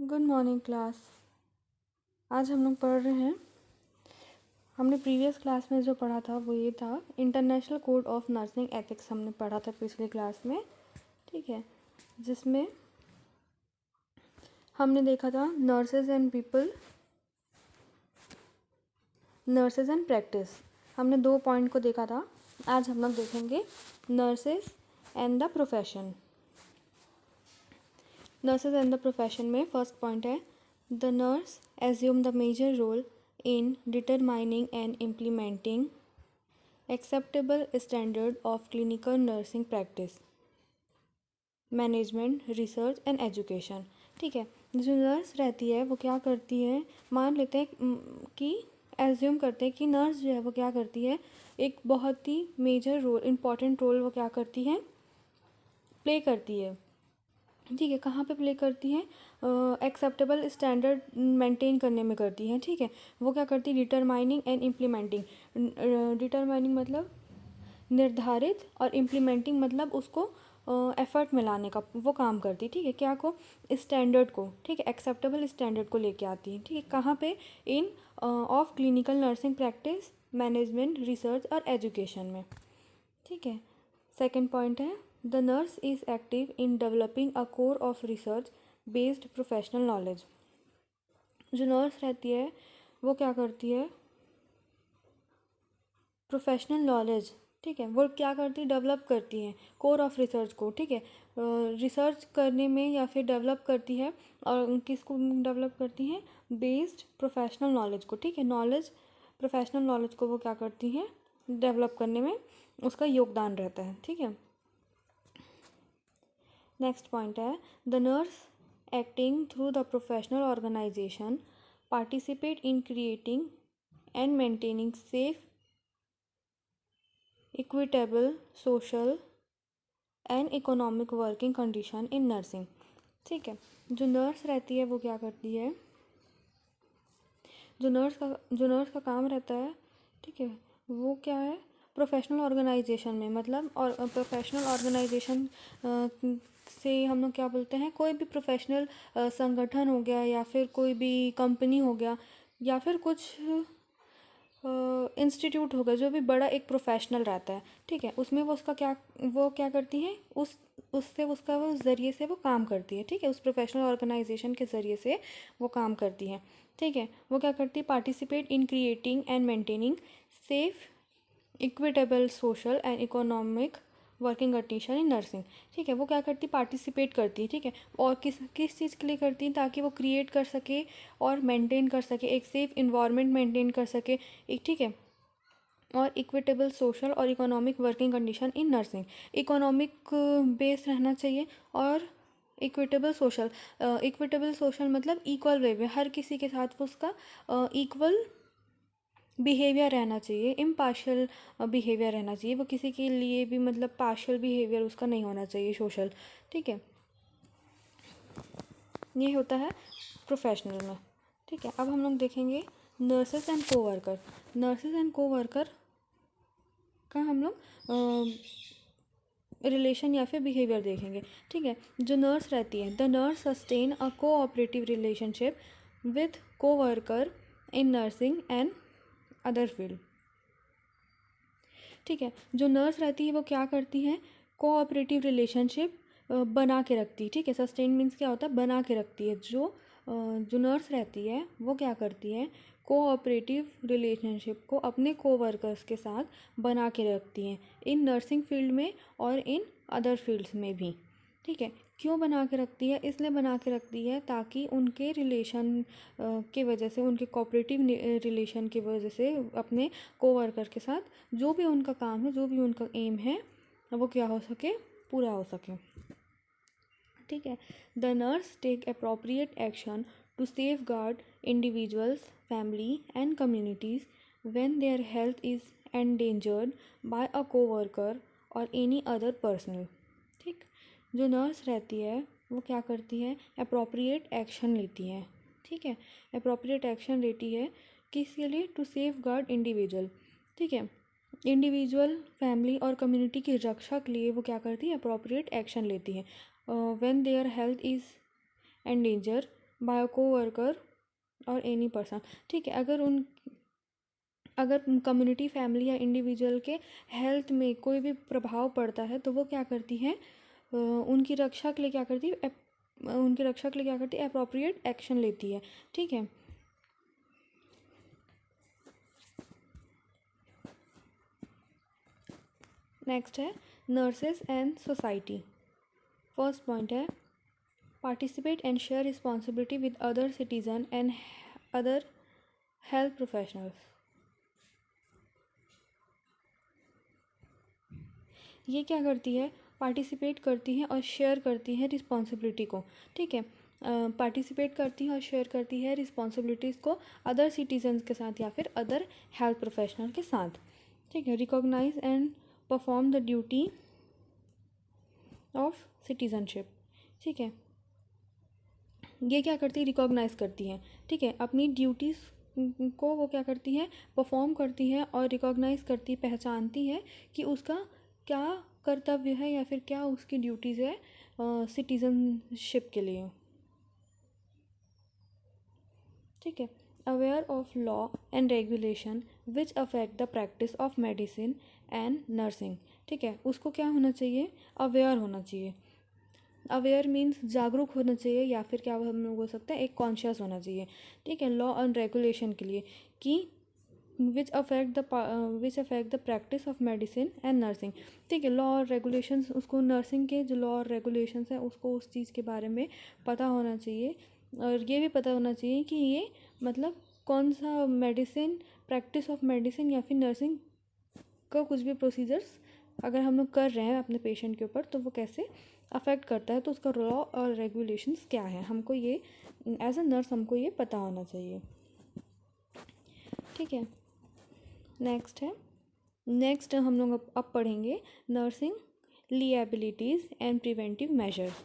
Good morning class. आज हम लोग पढ़ रहे हैं, हमने प्रीवियस क्लास में जो पढ़ा था वो ये था international code of nursing ethics हमने पढ़ा था पिछली क्लास में। ठीक है, जिसमें हमने देखा था नर्सेज एंड प्रैक्टिस। हमने 2 पॉइंट को देखा था। आज हम लोग देखेंगे nurses and the profession. Nurses and the profession में फर्स्ट पॉइंट है the nurse assume the major role in determining and implementing acceptable standard of clinical nursing practice, management, research and education। ठीक है, जो नर्स रहती है वो क्या करती है, मान लेते हैं कि एज्यूम करते हैं कि नर्स जो है वो क्या करती है, एक बहुत ही मेजर रोल, इम्पॉर्टेंट रोल वो क्या करती है, प्ले करती है। ठीक है, कहाँ पे प्ले करती हैं, एक्सेप्टेबल स्टैंडर्ड मेंटेन करने में करती हैं। ठीक है, वो क्या करती है, डिटरमाइनिंग एंड इम्प्लीमेंटिंग। डिटरमाइनिंग मतलब निर्धारित और इम्प्लीमेंटिंग मतलब उसको एफर्ट में लाने का वो काम करती है। ठीक है, क्या को, स्टैंडर्ड को, ठीक है, एक्सेप्टेबल स्टैंडर्ड को लेके आती है। ठीक है, कहाँ पे, in of clinical nursing practice, management, research और एजुकेशन में। ठीक है, सेकेंड पॉइंट है the nurse is active in developing a core of research based professional knowledge. जो नर्स रहती है वो क्या करती है, प्रोफेशनल नॉलेज, ठीक है, वो क्या करती है, डेवलप करती है कोर ऑफ रिसर्च को। ठीक है, रिसर्च करने में या फिर डेवलप करती है, और किसको डेवलप करती हैं, बेस्ड प्रोफेशनल नॉलेज को। ठीक है, नॉलेज, प्रोफेशनल नॉलेज को वो क्या करती हैं, डेवलप करने में उसका योगदान रहता है। ठीक है, नेक्स्ट पॉइंट है the nurse acting through the professional organisation participate in creating and maintaining safe, equitable social and economic working condition in nursing. ठीक है, जो नर्स रहती है वो क्या करती है, जो नर्स का काम रहता है, ठीक है, वो क्या है, प्रोफेशनल ऑर्गेनाइजेशन में, मतलब और प्रोफेशनल ऑर्गेनाइजेशन से हम लोग क्या बोलते हैं, कोई भी प्रोफेशनल संगठन हो गया या फिर कोई भी कंपनी हो गया या फिर कुछ इंस्टीट्यूट होगा, जो भी बड़ा एक प्रोफेशनल रहता है। ठीक है, उसमें वो क्या करती हैं, उससे उसका वो ज़रिए से वो काम करती है। ठीक है, उस प्रोफेशनल ऑर्गेनाइजेशन के ज़रिए से वो काम करती है। ठीक है, वो क्या करती है, participate in creating and maintaining safe, equitable social and economic working condition in nursing. ठीक है, वो क्या करती, पार्टिसिपेट करती है। ठीक है, और किस चीज़ के लिए करती है, ताकि वो क्रिएट कर सके और मेंटेन कर सके, एक सेफ इन्वायरमेंट मेंटेन कर सके एक। ठीक है, और इक्विटेबल सोशल और economic working condition in nursing, economic base रहना चाहिए और इक्विटेबल सोशल मतलब इक्वल वे में हर किसी के साथ वो उसका इक्वल बिहेवियर रहना चाहिए, इम्पार्शियल बिहेवियर रहना चाहिए, वो किसी के लिए भी मतलब पार्शियल बिहेवियर उसका नहीं होना चाहिए, सोशल। ठीक है, ये होता है प्रोफेशनल में। ठीक है, अब हम लोग देखेंगे nurses and co-worker. Nurses and co-worker का हम लोग रिलेशन या फिर बिहेवियर देखेंगे। ठीक है, जो नर्स रहती है, the nurse sustain a cooperative relationship with co-worker in nursing and other field. ठीक है, जो नर्स रहती है वो क्या करती है, कोऑपरेटिव रिलेशनशिप बना के रखती है। ठीक है, सस्टेन मीन्स क्या होता है, बना के रखती है। जो नर्स रहती है वो क्या करती है, कोऑपरेटिव रिलेशनशिप को अपने कोवर्कर्स के साथ बना के रखती हैं, इन नर्सिंग फील्ड में और इन अदर फील्ड्स में भी। ठीक है, क्यों बना के रखती है, इसलिए बना के रखती है ताकि उनके रिलेशन के वजह से, उनके कोऑपरेटिव रिलेशन की वजह से अपने कोवर्कर के साथ जो भी उनका काम है, जो भी उनका एम है, वो क्या हो सके, पूरा हो सके। ठीक है, the nurse take appropriate action to safeguard individuals, family and communities when their health is endangered by a coworker or any other personal. ठीक, जो नर्स रहती है वो क्या करती है, अप्रोप्रिएट एक्शन लेती है। ठीक है, अप्रोप्रिएट एक्शन लेती है किसके लिए, टू सेफ गार्ड इंडिविजुअल। ठीक है, इंडिविजुअल, फैमिली और कम्युनिटी की रक्षा के लिए वो क्या करती है, अप्रोप्रिएट एक्शन लेती है। When their health is endanger, by a coworker or any person. ठीक है, अगर कम्युनिटी, फैमिली या इंडिविजुअल के हेल्थ में कोई भी प्रभाव पड़ता है तो वो क्या करती है, उनकी रक्षा के लिए क्या करती है, अप्रोप्रिएट एक्शन लेती है। ठीक है, नेक्स्ट है nurses and society. First point है participate and share responsibility with other citizen and other health professionals. ये क्या करती है, पार्टिसिपेट करती है और शेयर करती है रिस्पॉन्सिबिलिटी को। ठीक है, पार्टिसिपेट करती है और शेयर करती है रिस्पॉन्सिबिलिटीज़ को अदर सिटीजन्स के साथ या फिर अदर हेल्थ प्रोफेशनल के साथ। ठीक है, recognise and perform the duty of citizenship. ठीक है, ये क्या करती है, रिकॉग्नाइज करती है। ठीक है, अपनी ड्यूटीज़ को वो क्या करती है, परफॉर्म करती है और रिकॉग्नाइज करती, पहचानती है कि उसका क्या कर्तव्य है या फिर क्या उसकी ड्यूटीज़ है सिटीजनशिप के लिए। ठीक है, aware of law and regulation which affect the practice of medicine and nursing. ठीक है, उसको क्या होना चाहिए, अवेयर होना चाहिए। अवेयर मीन्स जागरूक होना चाहिए या फिर क्या हम लोग बोल सकते हैं, एक कॉन्शियस होना चाहिए। ठीक है, लॉ एंड रेगुलेशन के लिए कि which affect the practice of medicine and nursing. ठीक है, लॉ और रेगुलेशंस, उसको नर्सिंग के जो लॉ और रेगुलेशंस हैं उसको उस चीज़ के बारे में पता होना चाहिए और ये भी पता होना चाहिए कि ये मतलब कौन सा मेडिसिन, प्रैक्टिस ऑफ मेडिसिन या फिर नर्सिंग का कुछ भी प्रोसीजर्स अगर हम लोग कर रहे हैं अपने पेशेंट के ऊपर तो वो कैसे अफेक्ट करता है, तो उसका लॉ और रेगुलेशंस क्या है, हमको ये एज अ नर्स हमको ये पता होना चाहिए। ठीक है, नेक्स्ट हम लोग अब पढ़ेंगे nursing liabilities and preventive measures.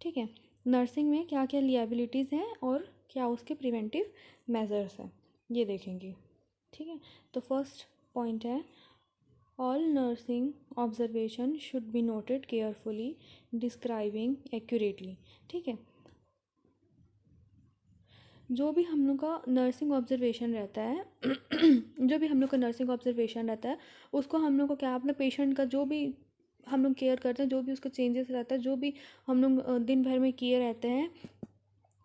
ठीक है, नर्सिंग में क्या क्या लिएबिलिटीज़ हैं और क्या उसके प्रिवेंटिव मेजर्स हैं ये देखेंगे। ठीक है, तो फर्स्ट पॉइंट है all nursing observation should be noted carefully describing accurately. ठीक है, जो भी हम लोग का नर्सिंग ऑब्जर्वेशन रहता है उसको हम लोग को क्या, अपने पेशेंट का जो भी हम लोग केयर करते हैं, जो भी उसका चेंजेस रहता है, जो भी हम लोग दिन भर में किए रहते हैं,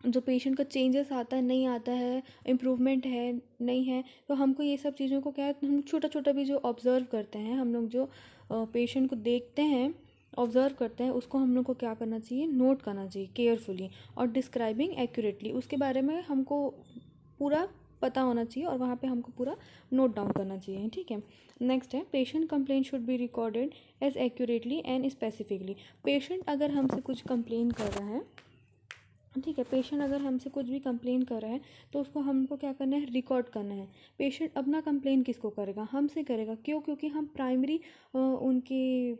जो पेशेंट का चेंजेस आता है नहीं आता है, इम्प्रूवमेंट है नहीं है, तो हमको ये सब चीज़ों को क्या है, हम छोटा छोटा भी जो ऑब्ज़र्व करते हैं, हम लोग जो पेशेंट को देखते हैं, ऑब्ज़र्व करते हैं, उसको हम लोग को क्या करना चाहिए, नोट करना चाहिए केयरफुली और डिस्क्राइबिंग एक्यूरेटली, उसके बारे में हमको पूरा पता होना चाहिए और वहाँ पे हमको पूरा नोट डाउन करना चाहिए। ठीक है, नेक्स्ट है patient complaint should be recorded as accurately and specifically. Patient अगर हमसे कुछ कंप्लेन कर रहा है, ठीक है, पेशेंट अगर हमसे कुछ भी कंप्लेन कर रहा है तो उसको हमको क्या करना है, रिकॉर्ड करना है। पेशेंट अपना कंप्लेन किसको करेगा, हमसे करेगा। क्यों, क्योंकि हम प्राइमरी उनके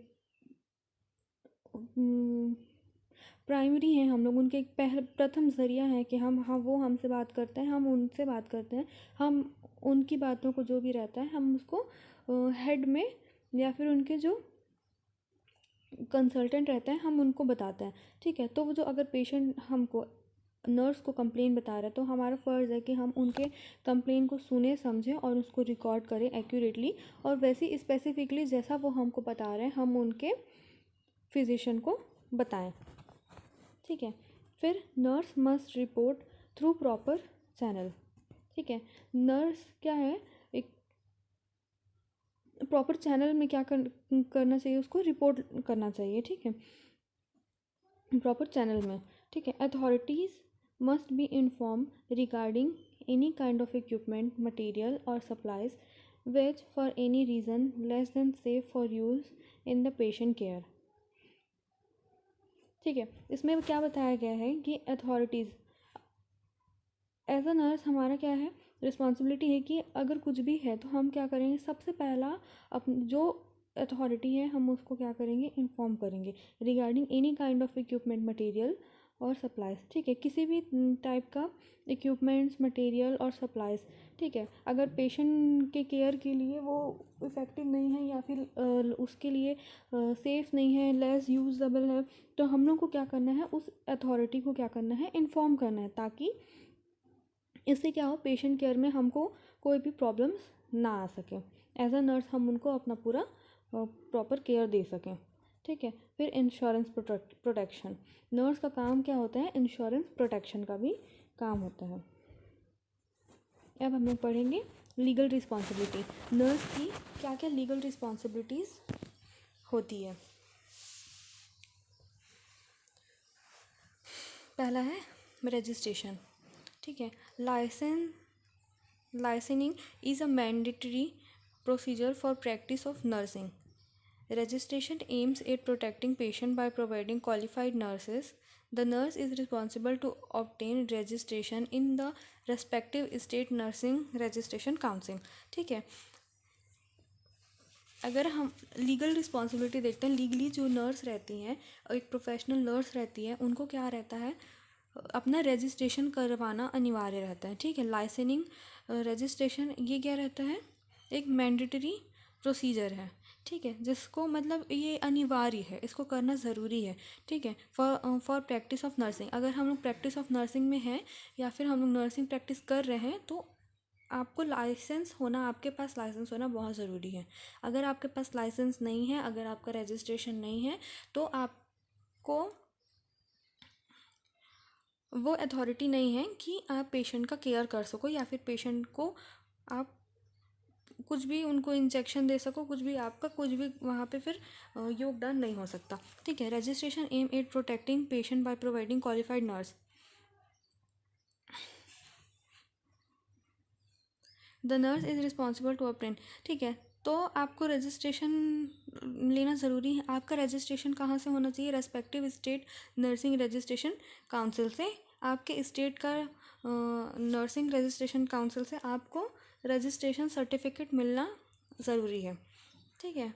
प्राइमरी हैं, हम लोग उनके प्रथम ज़रिया हैं कि हम वो हमसे बात करते हैं, हम उनसे बात करते हैं, हम उनकी बातों को जो भी रहता है हम उसको हेड में या फिर उनके जो कंसल्टेंट रहते हैं हम उनको बताते हैं। ठीक है, तो वो जो अगर पेशेंट हमको नर्स को कंप्लेन बता रहा है तो हमारा फ़र्ज़ है कि हम उनके कंप्लेन को सुने, समझें और उसको रिकॉर्ड करें एक्यूरेटली और वैसे ही स्पेसिफिकली जैसा वो हमको बता रहे हैं हम उनके फिजिशियन को बताएं। ठीक है, फिर nurse must report through proper channel. ठीक है, नर्स क्या है, एक प्रॉपर चैनल में क्या करना चाहिए, उसको रिपोर्ट करना चाहिए। ठीक है, प्रॉपर चैनल में। ठीक है, authorities must be inform regarding any kind of equipment, material और supplies which for any reason less than safe for use in the patient care. ठीक है, इसमें क्या बताया गया है कि अथॉरिटीज़ एज अ नर्स हमारा क्या है, रिस्पॉन्सिबिलिटी है कि अगर कुछ भी है तो हम क्या करेंगे, सबसे पहला जो अथॉरिटी है हम उसको क्या करेंगे, इन्फॉर्म करेंगे regarding any kind of equipment, material और सप्लाइज, ठीक है, किसी भी टाइप का इक्विपमेंट्स, मटेरियल और सप्लाइज, ठीक है, अगर पेशेंट के केयर के लिए वो इफ़ेक्टिव नहीं है या फिर उसके लिए सेफ़ नहीं है, लेस यूजेबल है, तो हम लोग को क्या करना है, उस अथॉरिटी को क्या करना है, इन्फॉर्म करना है, ताकि इससे क्या हो, पेशेंट केयर में हमको कोई भी प्रॉब्लम्स ना आ सके। एज अ नर्स हम उनको अपना पूरा प्रॉपर केयर दे सकें, ठीक है। फिर इंश्योरेंस प्रोटेक्शन, नर्स का काम क्या होता है, इंश्योरेंस प्रोटेक्शन का भी काम होता है। अब हम लोग पढ़ेंगे लीगल रिस्पॉन्सिबिलिटी, नर्स की क्या क्या लीगल रिस्पॉन्सिबिलिटीज़ होती है। पहला है रजिस्ट्रेशन, ठीक है। Licensing is a mandatory procedure for practice of nursing. Registration aims at protecting patient by providing qualified nurses. The nurse is responsible to obtain registration in the respective state nursing registration council, ठीक है। अगर हम legal responsibility देखते हैं, legally जो nurse रहती हैं, एक प्रोफेशनल नर्स रहती है, उनको क्या रहता है, अपना रजिस्ट्रेशन करवाना अनिवार्य रहता है, ठीक है। लाइसेंसिंग रजिस्ट्रेशन ये क्या रहता है, एक मैंडेटरी प्रोसीजर है, ठीक है, जिसको मतलब ये अनिवार्य है, इसको करना ज़रूरी है, ठीक है, फॉर प्रैक्टिस ऑफ नर्सिंग। अगर हम लोग प्रैक्टिस ऑफ नर्सिंग में हैं या फिर हम लोग नर्सिंग प्रैक्टिस कर रहे हैं, तो आपको लाइसेंस होना, आपके पास लाइसेंस होना बहुत ज़रूरी है। अगर आपके पास लाइसेंस नहीं है, अगर आपका रजिस्ट्रेशन नहीं है, तो आपको वो अथॉरिटी नहीं है कि आप पेशेंट का केयर कर सको या फिर पेशेंट को आप कुछ भी उनको इंजेक्शन दे सको, कुछ भी आपका कुछ भी वहाँ पे फिर योगदान नहीं हो सकता, ठीक है। Registration aim at protecting patient by providing qualified nurse. The nurse is responsible to obtain, ठीक है। तो आपको रजिस्ट्रेशन लेना ज़रूरी है। आपका रजिस्ट्रेशन कहाँ से होना चाहिए, respective state nursing registration council से। आपके स्टेट का नर्सिंग रजिस्ट्रेशन काउंसिल से आपको रजिस्ट्रेशन सर्टिफिकेट मिलना ज़रूरी है, ठीक है।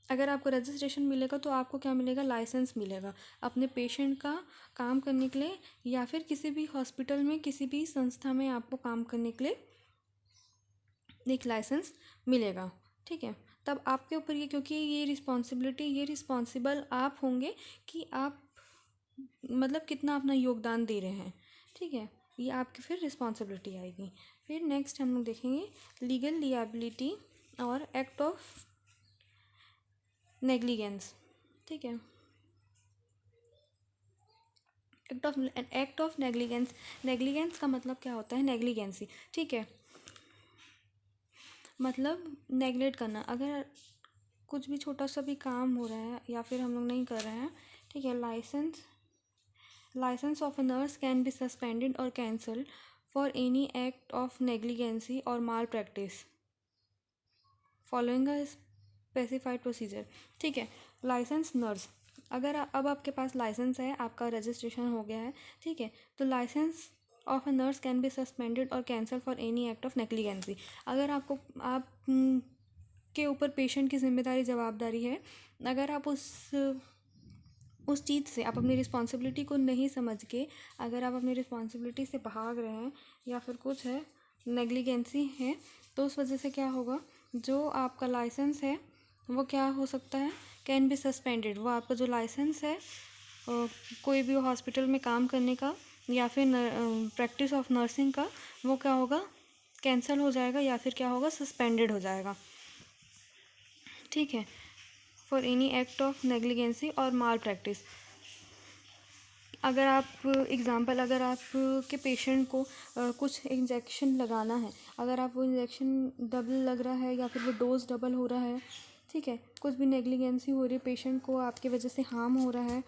अगर आपको रजिस्ट्रेशन मिलेगा तो आपको क्या मिलेगा, लाइसेंस मिलेगा अपने पेशेंट का काम करने के लिए, या फिर किसी भी हॉस्पिटल में, किसी भी संस्था में आपको काम करने के लिए एक लाइसेंस मिलेगा, ठीक है। तब आपके ऊपर ये, क्योंकि ये रिस्पॉन्सिबिलिटी, ये रिस्पॉन्सिबल आप होंगे कि आप मतलब कितना अपना योगदान दे रहे हैं, ठीक है, ये आपकी फिर रिस्पॉन्सिबिलिटी आएगी। फिर नेक्स्ट हम लोग देखेंगे लीगल लिएबिलिटी और एक्ट ऑफ नेग्लिजेंस, ठीक है। एक्ट ऑफ नेग्लिजेंस, नेग्लिजेंस का मतलब क्या होता है, नेग्लिजेंसी, ठीक है, मतलब नेगलेक्ट करना। अगर कुछ भी छोटा सा भी काम हो रहा है या फिर हम लोग नहीं कर रहे हैं, ठीक है, licence of a nurse can be suspended और cancelled for any act of negligence और malpractice following a specified procedure, ठीक है। लाइसेंस नर्स, अगर अब आपके पास लाइसेंस है, आपका रजिस्ट्रेशन हो गया है, ठीक है, तो licence of a nurse can be suspended और cancel for any act of negligence. अगर आपको के ऊपर पेशेंट की जिम्मेदारी, जवाबदारी है, अगर आप उस चीज़ से, आप अपनी रिस्पॉन्सिबिलिटी को नहीं समझ के, अगर आप अपनी रिस्पॉन्सिबिलिटी से भाग रहे हैं या फिर कुछ है, नेग्लिजेंसी है, तो उस वजह से क्या होगा, जो आपका लाइसेंस है वो क्या हो सकता है, कैन बी सस्पेंडेड। वो आपका जो लाइसेंस है कोई भी हॉस्पिटल में काम करने का या फिर प्रैक्टिस ऑफ नर्सिंग का, वो क्या होगा, कैंसिल हो जाएगा या फिर क्या होगा, सस्पेंडेड हो जाएगा, ठीक है, for any act of negligence और माल प्रैक्टिस। अगर आप एग्ज़ाम्पल, अगर आप के पेशेंट को कुछ इंजेक्शन लगाना है, अगर आप वो इंजेक्शन डबल लग रहा है या फिर वो डोज डबल हो रहा है, ठीक है, कुछ भी नेग्लिजेंसी हो रही है, पेशेंट को आपकी वजह से हार्म हो रहा है,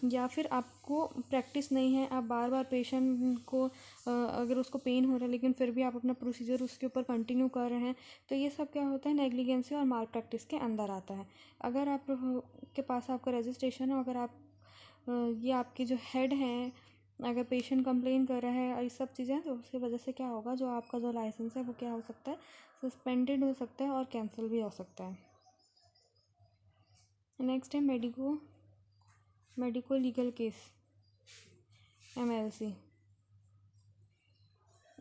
या फिर आपको प्रैक्टिस नहीं है, आप बार बार पेशेंट को अगर उसको पेन हो रहा है लेकिन फिर भी आप अपना प्रोसीजर उसके ऊपर कंटिन्यू कर रहे हैं, तो ये सब क्या होता है, नेग्लिजेंसी और माल प्रैक्टिस के अंदर आता है। अगर आप के पास आपका रजिस्ट्रेशन हो, अगर आप ये आपके जो हेड हैं, अगर पेशेंट कंप्लेन कर रहा है और ये सब चीज़ें, तो उसकी वजह से क्या होगा, जो आपका जो लाइसेंस है वो क्या हो सकता है, सस्पेंडेड हो सकता है और कैंसिल भी हो सकता है। नेक्स्ट है medico legal case, MLC.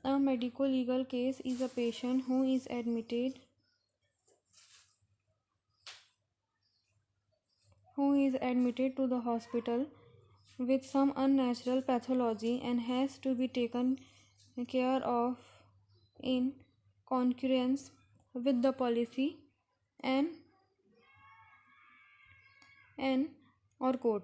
A medico legal case is a patient who is admitted to the hospital with some unnatural pathology and has to be taken care of in concurrence with the policy and और court.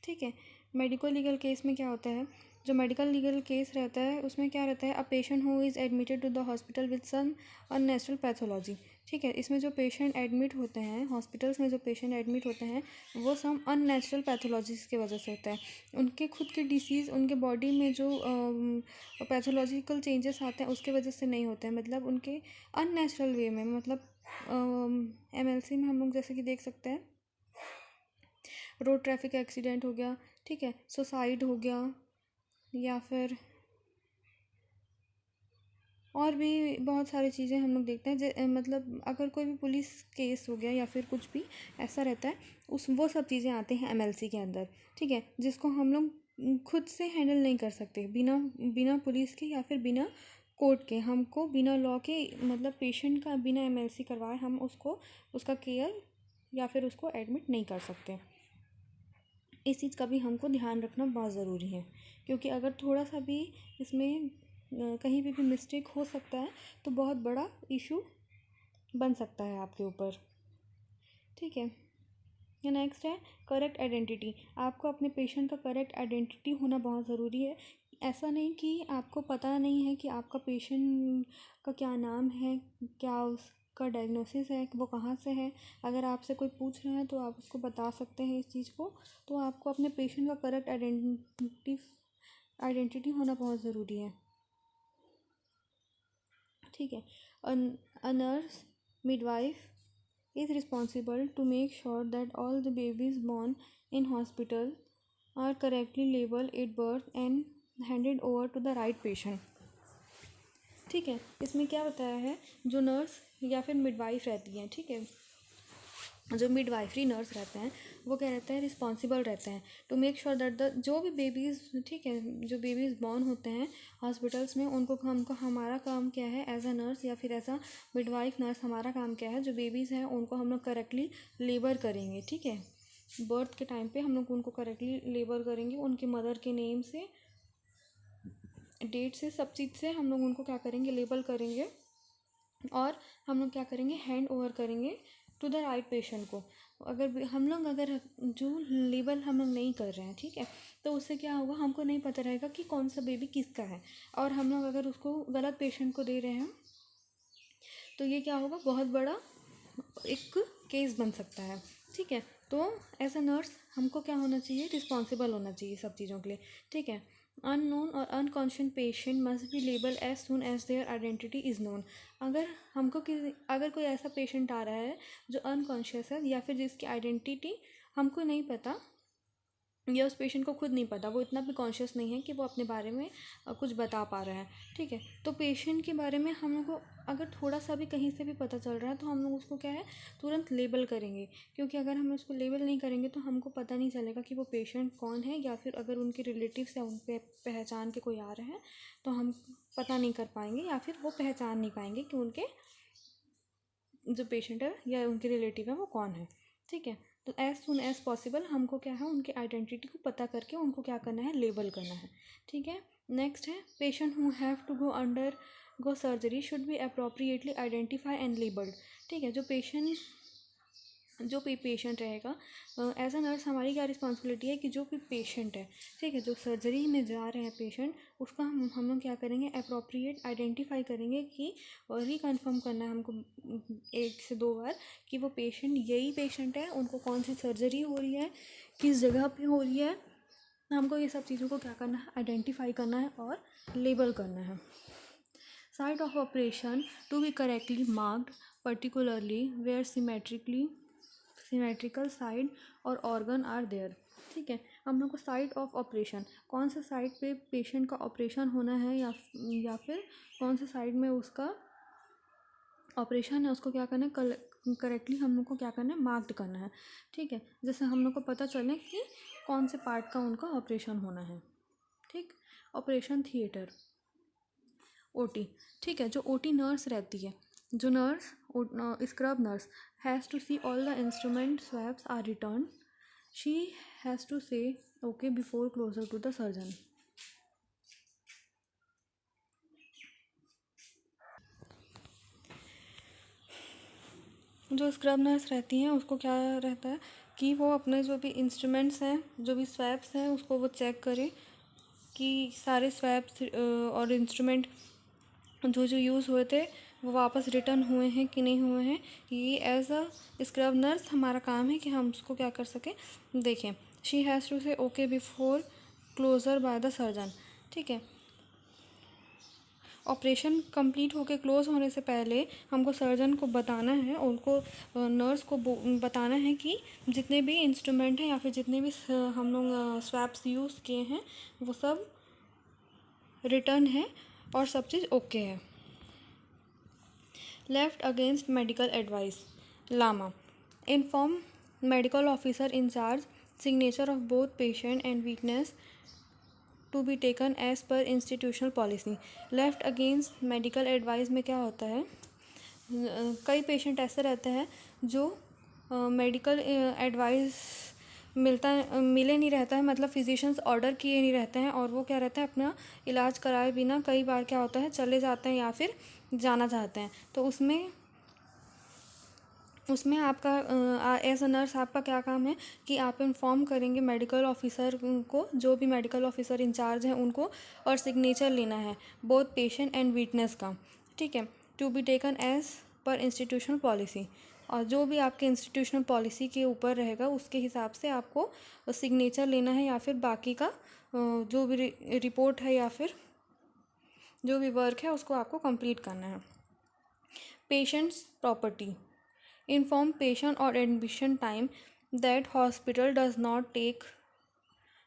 ठीक है. Medico legal case में क्या होता है, जो medical legal case रहता है उसमें क्या रहता है, a patient who is admitted to the hospital with some unnatural pathology. ठीक है. इसमें जो पेशेंट एडमिट होते हैं हॉस्पिटल्स में, जो पेशेंट एडमिट होते हैं वो सम अननेचुरल पैथोलॉजीज की वजह से होता है. उनके खुद के डिसीज़, उनके बॉडी में जो पैथोलॉजिकल चेंजेस आते हैं उसके वजह से नहीं होते हैं, मतलब उनके अननेचुरल वे में. मतलब MLC में हम लोग जैसे कि देख सकते हैं रोड ट्रैफिक एक्सीडेंट हो गया, ठीक है, सुसाइड हो गया, या फिर और भी बहुत सारी चीज़ें हम लोग देखते हैं. मतलब अगर कोई भी पुलिस केस हो गया या फिर कुछ भी ऐसा रहता है, वो सब चीज़ें आती हैं MLC के अंदर. ठीक है. जिसको हम लोग खुद से हैंडल नहीं कर सकते बिना पुलिस के या फिर बिना कोर्ट के. हमको बिना लॉ के, मतलब पेशेंट का बिना MLC करवाए हम उसका केयर या फिर उसको एडमिट नहीं कर सकते. इस चीज़ का भी हमको ध्यान रखना बहुत ज़रूरी है, क्योंकि अगर थोड़ा सा भी इसमें कहीं पे भी मिस्टेक हो सकता है तो बहुत बड़ा इशू बन सकता है आपके ऊपर. ठीक है. नेक्स्ट है करेक्ट आइडेंटिटी. आपको अपने पेशेंट का करेक्ट आइडेंटिटी होना बहुत ज़रूरी है. ऐसा नहीं कि आपको पता नहीं है कि आपका पेशेंट का क्या नाम है, क्या उसका डायग्नोसिस है, वो कहाँ से है. अगर आपसे कोई पूछ रहा है तो आप उसको बता सकते हैं इस चीज़ को. तो आपको अपने पेशेंट का करेक्ट आइडेंटिटी होना बहुत ज़रूरी है. ठीक है. A nurse midwife is responsible to make sure that all the babies born in hospital are correctly labeled at birth and handed over to the right patient. ठीक है. इसमें क्या बताया है, जो नर्स या फिर मिडवाइफ रहती हैं, ठीक है, जो मिडवाइफरी नर्स रहते हैं वो क्या रहता है, रिस्पॉन्सिबल रहते हैं टू मेक श्योर दैट जो भी बेबीज़, ठीक है, जो बेबीज़ बॉर्न होते हैं हॉस्पिटल्स में, हमको हमारा काम क्या है एज अ नर्स या फिर एज अ मिडवाइफ नर्स, हमारा काम क्या है, जो बेबीज़ हैं उनको हम लोग करेक्टली लेबर करेंगे. ठीक है. बर्थ के टाइम पे हम लोग उनको करेक्टली लेबर करेंगे, उनके मदर के नेम से, डेट से, सब चीज़ से हम लोग उनको क्या करेंगे, लेबल करेंगे. और हम लोग क्या करेंगे, हैंड ओवर करेंगे टू द राइट पेशेंट को. अगर जो लेबल हम लोग नहीं कर रहे हैं, ठीक है, तो उससे क्या होगा, हमको नहीं पता रहेगा कि कौन सा बेबी किसका है. और हम लोग अगर उसको गलत पेशेंट को दे रहे हैं तो ये क्या होगा, बहुत बड़ा एक केस बन सकता है. ठीक है. तो एज अ नर्स हमको क्या होना चाहिए, रिस्पॉन्सिबल होना चाहिए सब चीज़ों के लिए. ठीक है. Unknown or unconscious patient must be label as soon as their identity is known. अगर कोई ऐसा पेशेंट आ रहा है जो अनकॉन्शियस है या फिर जिसकी आइडेंटिटी हमको नहीं पता या उस पेशेंट को खुद नहीं पता, वो इतना भी कॉन्शियस नहीं है कि वो अपने बारे में कुछ बता पा रहा है. ठीक है. तो पेशेंट के बारे में हम लोग को अगर थोड़ा सा भी कहीं से भी पता चल रहा है तो हम लोग उसको क्या है, तुरंत लेबल करेंगे. क्योंकि अगर हम उसको लेबल नहीं करेंगे तो हमको पता नहीं चलेगा कि वो पेशेंट कौन है, या फिर अगर उनके रिलेटिव्स या उन पे पहचान के कोई आ रहे हैं तो हम पता नहीं कर पाएंगे या फिर वो पहचान नहीं पाएंगे कि उनके जो पेशेंट है या उनके रिलेटिव है वो कौन है. ठीक है. तो एज सुन एज पॉसिबल हमको क्या है, उनके आइडेंटिटी को पता करके उनको क्या करना है, लेबल करना है. ठीक है. नेक्स्ट है patient who have to go surgery should be appropriately identify and labelled. ठीक है. जो भी पेशेंट रहेगा, एज अ नर्स हमारी क्या रिस्पॉन्सिबिलिटी है कि जो भी पेशेंट है, ठीक है, जो सर्जरी में जा रहे हैं पेशेंट, उसका हम लोग क्या करेंगे, अप्रोप्रिएट आइडेंटिफाई करेंगे कि और रिकन्फर्म करना है हमको 1 से 2 बार कि वो पेशेंट यही पेशेंट है, उनको कौन सी सर्जरी हो रही है, किस जगह पे हो रही है. हमको ये सब चीज़ों को क्या करना है, आइडेंटिफाई करना है और लेबल करना है. Site of operation to be correctly marked particularly where symmetrical side or organ are there. ठीक है. हम लोग को साइट ऑफ ऑपरेशन, कौन सा साइड पे पेशेंट का ऑपरेशन होना है या फिर कौन सा साइड में उसका ऑपरेशन है, उसको क्या करना है, करेक्टली हम लोग को क्या करना है, मार्क्ड करना है, ठीक है। जैसे हम लोग को पता चले कि कौन से पार्ट का उनका ऑपरेशन होना है, ठीक। ऑपरेशन थिएटर, ओटी, ठीक है। जो ओटी नर्स रहती है, जो nurse scrub nurse has to see all the instrument swabs are return, she has to say okay before closure to the surgeon. जो स्क्रब नर्स रहती हैं उसको क्या रहता है कि वो अपने जो भी इंस्ट्रूमेंट्स हैं, जो भी स्वैप्स हैं, उसको वो चेक करें कि सारे स्वैप्स और इंस्ट्रूमेंट जो जो यूज़ हुए थे वो वापस रिटर्न हुए हैं कि नहीं हुए हैं। ये एज अ स्क्रब नर्स हमारा काम है कि हम उसको क्या कर सकें, देखें। She has to say okay before closure by the surgeon, ठीक है। ऑपरेशन कंप्लीट होके क्लोज़ होने से पहले हमको सर्जन को बताना है, उनको नर्स को बताना है कि जितने भी इंस्ट्रूमेंट हैं या फिर जितने भी हम लोग स्वैप्स यूज़ किए हैं वो सब रिटर्न है और सब चीज़ ओके है। Left against medical advice, LAMA, inform medical officer incharge, signature of both patient and witness to be taken as per institutional policy. Left against medical advice में क्या होता है, कई पेशेंट ऐसे रहते हैं जो मेडिकल एडवाइस मिले नहीं रहता है, मतलब फिजिशियंस ऑर्डर किए नहीं रहते हैं और वो क्या रहता है अपना इलाज कराए बिना कई बार क्या होता है चले जाते हैं या फिर जाना चाहते हैं। तो उसमें आपका एज अ नर्स आपका क्या काम है कि आप इन्फॉर्म करेंगे मेडिकल ऑफिसर को, जो भी मेडिकल ऑफिसर इंचार्ज हैं उनको, और सिग्नेचर लेना है बोथ पेशेंट एंड विटनेस का, ठीक है। To be taken as per institutional policy, और जो भी आपके इंस्टीट्यूशनल पॉलिसी के ऊपर रहेगा उसके हिसाब से आपको सिग्नेचर लेना है या फिर बाकी का जो भी रिपोर्ट है या फिर जो भी वर्क है उसको आपको कंप्लीट करना है। Patients property, inform patient or admission time that hospital does not take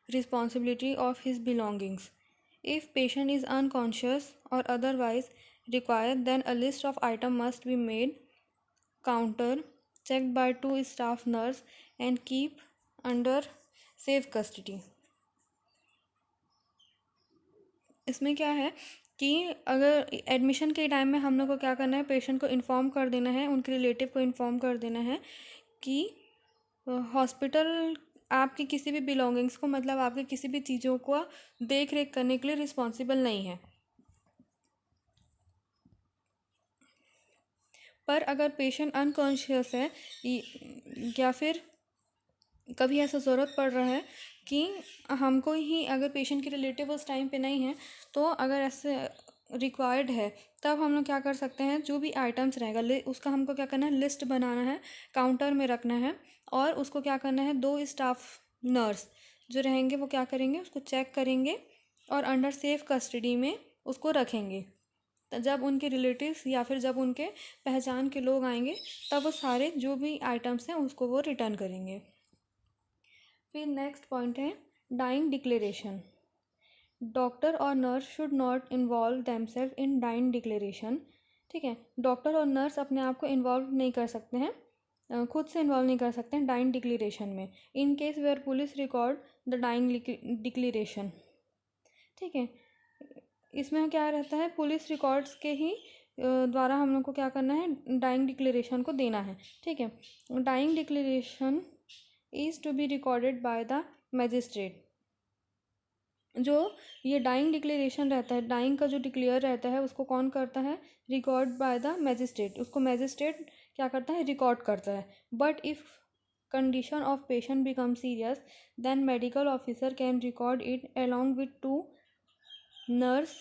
responsibility of his belongings. If patient is unconscious or otherwise required, then a list of items must be made, counter checked by 2 staff nurse and keep under safe custody. इसमें क्या है कि अगर admission के time में हम लोग को क्या करना है, पेशेंट को इन्फॉर्म कर देना है, उनके रिलेटिव को इन्फॉर्म कर देना है कि हॉस्पिटल आपकी किसी भी बिलोंगिंग्स को, मतलब आपकी किसी भी चीज़ों को देख रेख करने के लिए रिस्पॉन्सिबल नहीं है। पर अगर पेशेंट अनकॉन्शियस है या फिर कभी ऐसा ज़रूरत पड़ रहा है कि हमको ही, अगर पेशेंट के रिलेटिव उस टाइम पे नहीं है, तो अगर ऐसे रिक्वायर्ड है तब हम लोग क्या कर सकते हैं, जो भी आइटम्स रहेगा उसका हमको क्या करना है, लिस्ट बनाना है, काउंटर में रखना है, और उसको क्या करना है, 2 स्टाफ नर्स जो रहेंगे वो क्या करेंगे, उसको चेक करेंगे और अंडर सेफ कस्टडी में उसको रखेंगे। जब उनके रिलेटिव्स या फिर जब उनके पहचान के लोग आएंगे तब वो सारे जो भी आइटम्स हैं उसको वो रिटर्न करेंगे। फिर नेक्स्ट पॉइंट है डाइंग डिक्लेरेशन। डॉक्टर और nurse should not involve themselves in dying declaration, ठीक है। डॉक्टर और नर्स अपने आप को इन्वॉल्व नहीं कर सकते हैं, खुद से इन्वॉल्व नहीं कर सकते हैं डाइंग डिक्लेरेशन में, in case where police record the dying declaration, ठीक है। इसमें क्या रहता है, पुलिस रिकॉर्ड्स के ही द्वारा हम लोग को क्या करना है, डाइंग डिक्लेरेशन को देना है, ठीक है। Dying declaration is to be recorded by the magistrate. जो ये डाइंग डिक्लेरेशन रहता है, डाइंग का जो डिक्लेयर रहता है उसको कौन करता है, रिकॉर्ड बाय द मैजिस्ट्रेट, उसको मैजिस्ट्रेट क्या करता है, रिकॉर्ड करता है। But if condition of patient become serious then medical officer can record it along with 2 nurse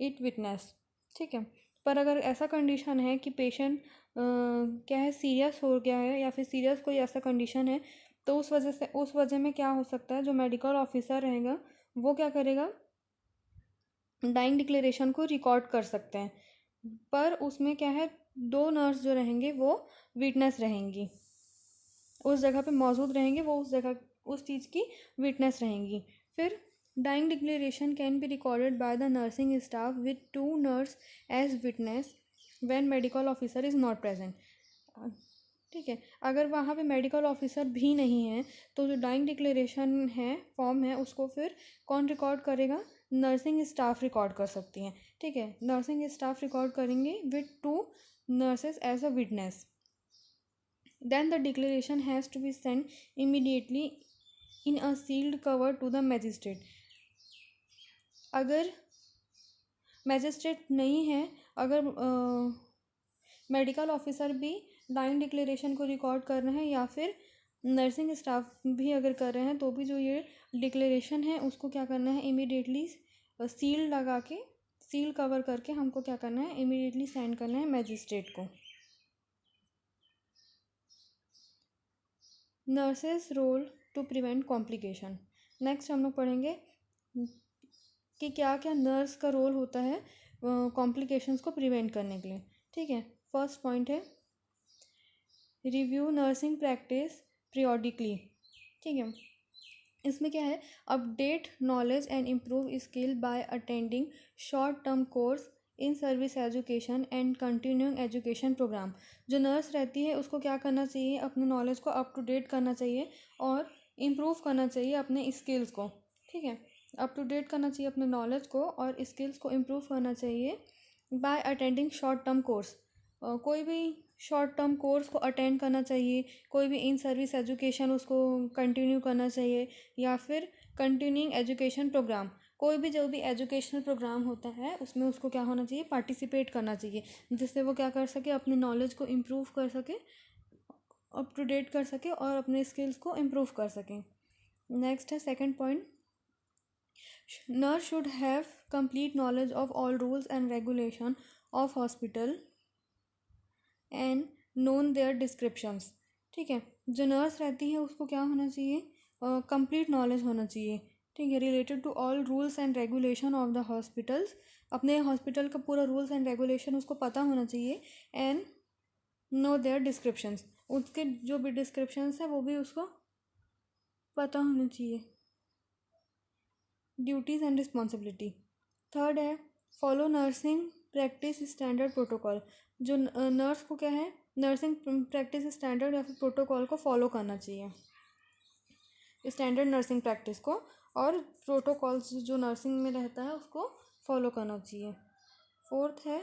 it witness, ठीक है। पर अगर ऐसा कंडीशन है कि पेशेंट क्या है, सीरियस हो गया है या फिर सीरियस कोई ऐसा कंडीशन है, तो उस वजह में क्या हो सकता है, जो मेडिकल ऑफिसर रहेगा वो क्या करेगा, डाइंग डिक्लेरेशन को रिकॉर्ड कर सकते हैं। पर उसमें क्या है, 2 नर्स जो रहेंगे वो विटनेस रहेंगी, उस जगह पे मौजूद रहेंगे, वो उस चीज़ की विटनेस रहेंगी। फिर dying declaration can be recorded by the nursing staff with 2 nurse as witness when medical officer is not present. ठीक है, अगर वहाँ पे मेडिकल ऑफिसर भी नहीं है तो जो डाइंग डिक्लेरेशन है फॉर्म है उसको फिर कौन रिकॉर्ड करेगा? नर्सिंग स्टाफ रिकॉर्ड कर सकती हैं। ठीक है, नर्सिंग स्टाफ रिकॉर्ड करेंगे with 2 nurses as a witness. Then the declaration has to be send immediately in a sealed cover to the magistrate. अगर मैजिस्ट्रेट नहीं है, अगर मेडिकल ऑफिसर भी डाइंग डिक्लेरेशन को रिकॉर्ड कर रहे हैं या फिर नर्सिंग स्टाफ भी अगर कर रहे हैं तो भी जो ये डिक्लेरेशन है उसको क्या करना है? इमीडिएटली सील लगा के, सील कवर करके हमको क्या करना है? इमीडिएटली सेंड करना है मैजिस्ट्रेट को। Nurses role to prevent complication. Next हम लोग पढ़ेंगे कि क्या क्या नर्स का रोल होता है कॉम्प्लिकेशंस को प्रिवेंट करने के लिए। ठीक है, फर्स्ट पॉइंट है रिव्यू नर्सिंग प्रैक्टिस पीरियोडिकली। ठीक है, इसमें क्या है? Update knowledge and improve skill by attending short term course in service education and continuing education programme. जो नर्स रहती है उसको क्या करना चाहिए? अपने नॉलेज को अप टू डेट करना चाहिए और इम्प्रूव करना चाहिए अपने स्किल्स को। ठीक है, अप टू डेट करना चाहिए अपने नॉलेज को और स्किल्स को इम्प्रूव करना चाहिए by attending short term course. कोई भी शॉर्ट टर्म कोर्स को अटेंड करना चाहिए, कोई भी इन सर्विस एजुकेशन उसको कंटिन्यू करना चाहिए या फिर कंटिन्यूइंग एजुकेशन प्रोग्राम, कोई भी जो भी एजुकेशनल प्रोग्राम होता है उसमें उसको क्या होना चाहिए? पार्टिसिपेट करना चाहिए, जिससे वो क्या कर सके? अपने नॉलेज को इम्प्रूव कर सके, अप टू डेट कर सके और अपने स्किल्स को इम्प्रूव कर सकें। नेक्स्ट है second point, nurse should have complete knowledge of all rules and regulation of hospital and know their descriptions. ठीक है, जो नर्स रहती है उसको क्या होना चाहिए? कंप्लीट नॉलेज होना चाहिए। ठीक है, related to all rules and regulation of the hospitals, अपने हॉस्पिटल का पूरा रूल्स एंड रेगुलेशन उसको पता होना चाहिए। एंड नो देयर डिस्क्रिप्शंस, उसके जो भी डिस्क्रिप्शंस है वो भी उसको पता होना चाहिए। Duties and responsibility. थर्ड है follow nursing practice standard protocol. जो नर्स को क्या है? नर्सिंग प्रैक्टिस स्टैंडर्ड या फिर प्रोटोकॉल को फॉलो करना चाहिए, स्टैंडर्ड नर्सिंग प्रैक्टिस को और प्रोटोकॉल्स जो नर्सिंग में रहता है उसको फॉलो करना चाहिए। फोर्थ है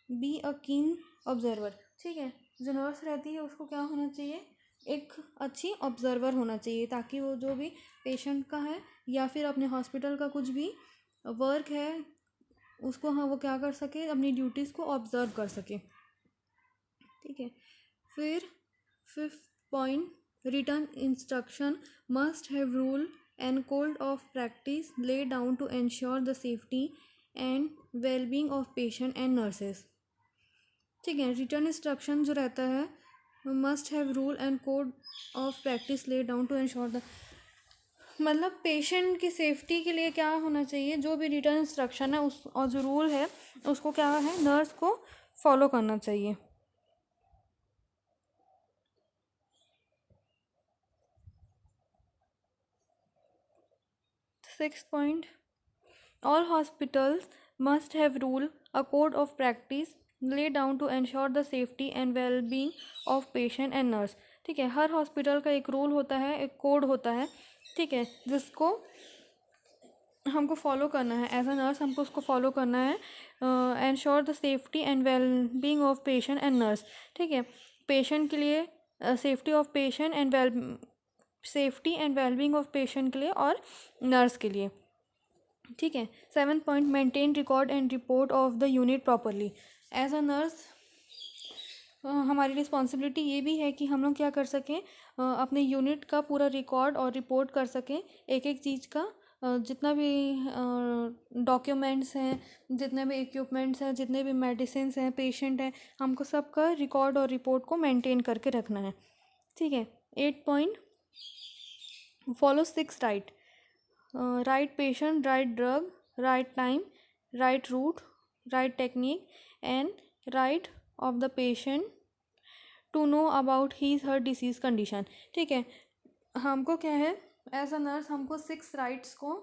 बी अ कीन ऑब्जर्वर। ठीक है, जो नर्स रहती है उसको क्या होना चाहिए? एक अच्छी ऑब्जर्वर होना चाहिए, ताकि वो जो भी पेशेंट का है या फिर अपने हॉस्पिटल का कुछ भी वर्क है उसको हाँ वो क्या कर सके? अपनी ड्यूटीज़ को ऑब्जर्व कर सके। ठीक है, फिर fifth point, written instruction must have rule and code of practice lay down to ensure the safety and wellbeing of patient and nurses. ठीक है, रिटर्न इंस्ट्रक्शन जो रहता है must have rule and code of practice lay down to ensure the, मतलब patient की safety के लिए क्या होना चाहिए? जो भी रिटर्न इंस्ट्रक्शन है उस और जो रूल है उसको क्या है? नर्स को फॉलो करना चाहिए। Six point, all hospitals must have rule a code of practice laid down to ensure the safety and well-being of patient and nurse। ठीक है, हर हॉस्पिटल का एक रूल होता है, एक कोड होता है। ठीक है, जिसको हमको फॉलो करना है एज अ नर्स, हमको उसको फॉलो करना है। Ensure the safety and wellbeing of patient and nurse. ठीक है, पेशेंट के लिए safety of patient and safety and wellbeing of patient के लिए और नर्स के लिए। ठीक है, seven point, maintain record and report of the unit properly. As a nurse हमारी रिस्पॉन्सिबिलिटी ये भी है कि हम लोग क्या कर सकें? अपने यूनिट का पूरा रिकॉर्ड और रिपोर्ट कर सकें, एक एक चीज़ का, जितना भी डॉक्यूमेंट्स हैं, जितने भी इक्विपमेंट्स हैं, जितने भी मेडिसिन्स हैं, पेशेंट हैं, हमको सबका रिकॉर्ड और रिपोर्ट को मेंटेन करके रखना है। ठीक है, eight point, follow six right, right patient, right drug, right time, right route, right technique and right of the patient to know about his her disease condition। ठीक है, हमको क्या है? एज अ नर्स हमको 6 राइट्स को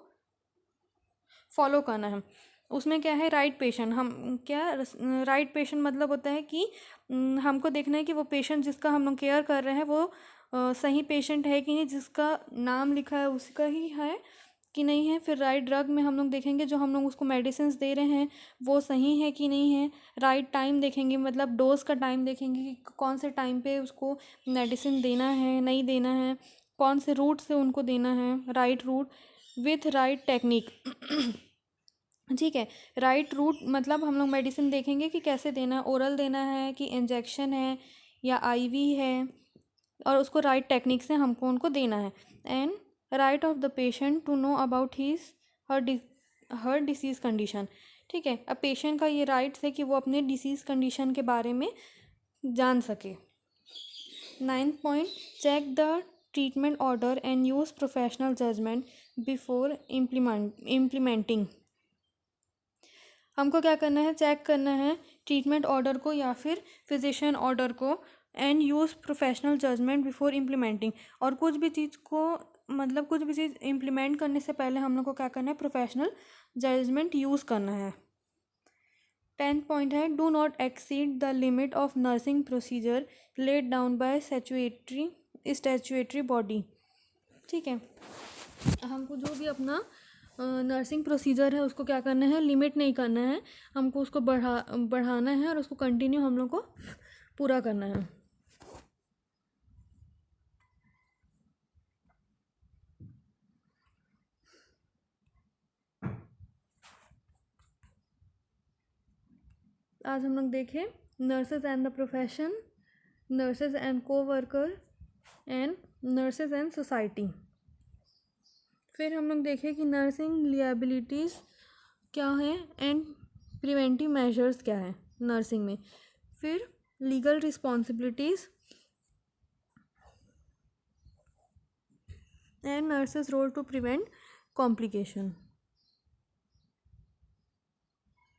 follow करना है। उसमें क्या है, राइट पेशेंट, हम क्या, राइट पेशेंट मतलब होता है कि हमको देखना है कि वो पेशेंट जिसका हम लोग केयर कर रहे हैं वो सही पेशेंट है कि नहीं, जिसका नाम लिखा है उसका ही है कि नहीं है। फिर राइट ड्रग में हम लोग देखेंगे जो हम लोग उसको मेडिसिन दे रहे हैं वो सही है कि नहीं है। राइट टाइम देखेंगे, मतलब डोज का टाइम देखेंगे कि कौन से टाइम पे उसको मेडिसिन देना है नहीं देना है, कौन से रूट से उनको देना है, right route with right technique. ठीक है, राइट रूट मतलब हम लोग मेडिसिन देखेंगे कि कैसे देना है, ओरल देना है कि इंजेक्शन है या आईवी है, और उसको राइट टेक्निक से हमको उनको देना है। And right of the patient to know about his her disease condition. ठीक है, अब पेशेंट का ये राइट्स है कि वो अपने डिसीज़ कंडीशन के बारे में जान सके। 9th point, check the treatment order and use professional judgement before implementing. हमको क्या करना है, चेक करना है ट्रीटमेंट ऑर्डर को या फिर फिजिशियन ऑर्डर को, and use professional judgement before implementing. और कुछ भी चीज़ को, मतलब कुछ भी चीज़ इम्प्लीमेंट करने से पहले हम लोग को क्या करना है, प्रोफेशनल जजमेंट यूज़ करना है। 10th पॉइंट है, do not exceed the limit of nursing procedure laid down by statutory body. ठीक है, हमको जो भी अपना नर्सिंग प्रोसीजर है उसको क्या करना है, लिमिट नहीं करना है, हमको उसको बढ़ाना है और उसको कंटिन्यू हम लोग को पूरा करना है। आज हम लोग देखें nurses and the profession, nurses and co-worker and nurses and society. फिर हम लोग देखें कि नर्सिंग लिएबिलिटीज़ क्या है एंड प्रिवेंटिव मेजर्स क्या है नर्सिंग में। फिर legal responsibilities and nurses role to prevent complication.